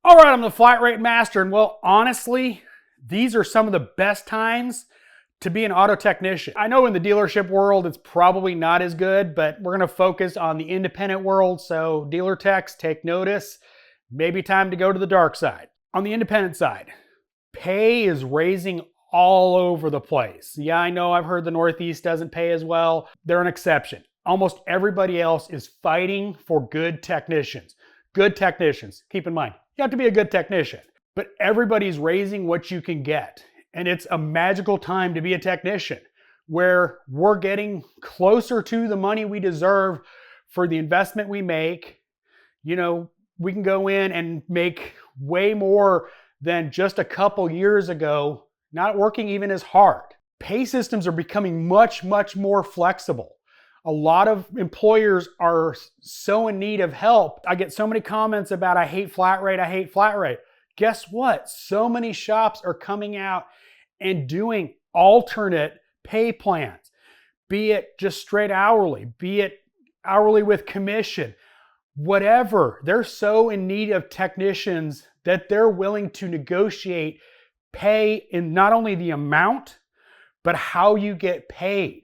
All right, I'm the flat rate master, and well, honestly, these are some of the best times to be an auto technician. I know in the dealership world, it's probably not as good, but we're gonna focus on the independent world, so dealer techs, take notice. Maybe time to go to the dark side. On the independent side, pay is raising all over the place. Yeah, I know I've heard the Northeast doesn't pay as well. They're an exception. Almost everybody else is fighting for good technicians. Good technicians, keep in mind, you have to be a good technician, but everybody's raising what you can get. And it's a magical time to be a technician where we're getting closer to the money we deserve for the investment we make. You know, we can go in and make way more than just a couple years ago, not working even as hard. Pay systems are becoming much, much more flexible. A lot of employers are so in need of help. I get so many comments about, I hate flat rate, I hate flat rate. Guess what? So many shops are coming out and doing alternate pay plans, be it just straight hourly, be it hourly with commission, whatever. They're so in need of technicians that they're willing to negotiate pay in not only the amount, but how you get paid.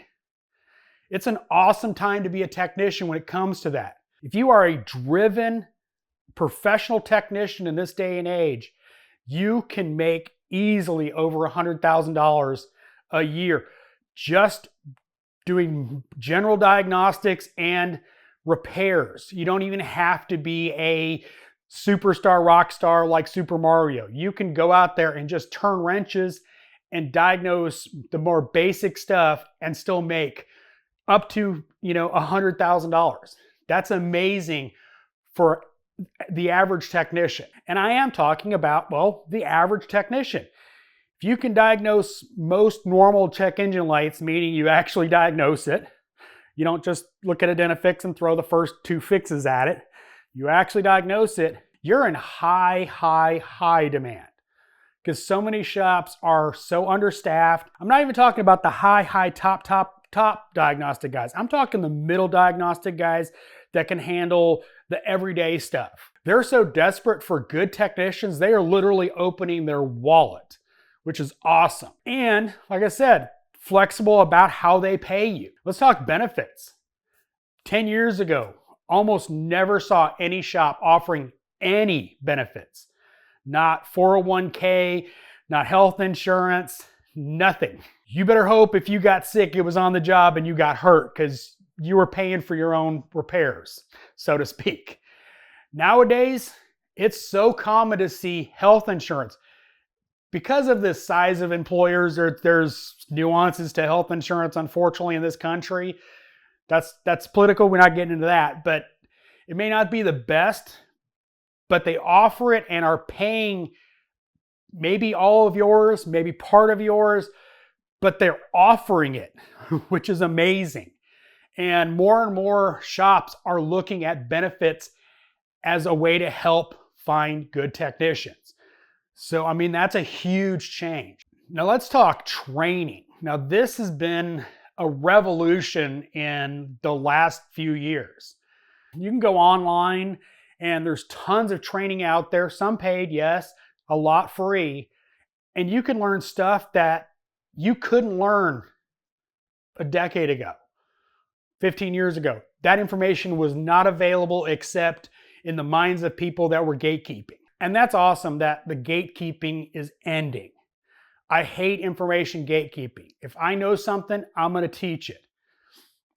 It's an awesome time to be a technician when it comes to that. If you are a driven professional technician in this day and age, you can make easily over $100,000 a year just doing general diagnostics and repairs. You don't even have to be a superstar rock star like Super Mario. You can go out there and just turn wrenches and diagnose the more basic stuff and still make up to, $100,000. That's amazing for the average technician. And I am talking about, well, the average technician. If you can diagnose most normal check engine lights, meaning you actually diagnose it, you don't just look at Identifix and throw the first two fixes at it. You actually diagnose it, you're in high, high, high demand. Because so many shops are so understaffed. I'm not even talking about the high, top diagnostic guys. I'm talking the middle diagnostic guys that can handle the everyday stuff. They're so desperate for good technicians, they are literally opening their wallet, which is awesome. And like I said, flexible about how they pay you. Let's talk benefits. 10 years ago, almost never saw any shop offering any benefits. Not 401k, not health insurance, nothing. You better hope if you got sick, it was on the job and you got hurt because you were paying for your own repairs, so to speak. Nowadays, it's so common to see health insurance. Because of the size of employers, there's nuances to health insurance, unfortunately, in this country. That's political, we're not getting into that, but it may not be the best, but they offer it and are paying maybe all of yours, maybe part of yours, but they're offering it, which is amazing. And more shops are looking at benefits as a way to help find good technicians. So, I mean, that's a huge change. Now let's talk training. Now this has been a revolution in the last few years. You can go online and there's tons of training out there, some paid, yes, a lot free. And you can learn stuff that you couldn't learn a decade ago, 15 years ago. That information was not available except in the minds of people that were gatekeeping. And that's awesome that the gatekeeping is ending. I hate information gatekeeping. If I know something, I'm going to teach it.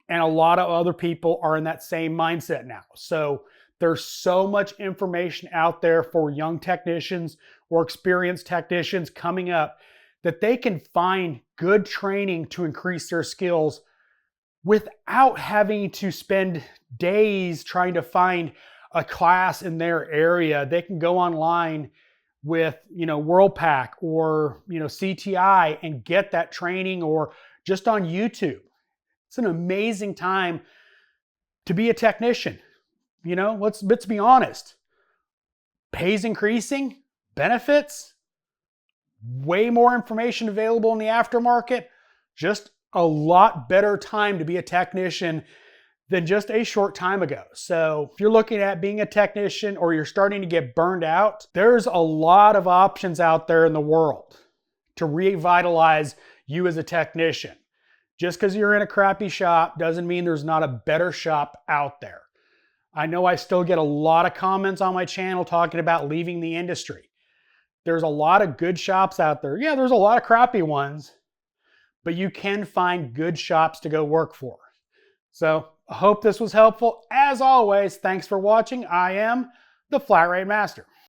And a lot of other people are in that same mindset now. So there's so much information out there for young technicians or experienced technicians coming up that they can find good training to increase their skills without having to spend days trying to find a class in their area. They can go online with, WorldPack or, CTI and get that training, or just on YouTube. It's an amazing time to be a technician. Let's be honest. Pay's increasing, benefits, way more information available in the aftermarket, just a lot better time to be a technician than just a short time ago. So if you're looking at being a technician or you're starting to get burned out, there's a lot of options out there in the world to revitalize you as a technician. Just because you're in a crappy shop doesn't mean there's not a better shop out there. I know I still get a lot of comments on my channel talking about leaving the industry. There's a lot of good shops out there. Yeah, there's a lot of crappy ones, but you can find good shops to go work for. So I hope this was helpful. As always, thanks for watching. I am the Flat Rate Master.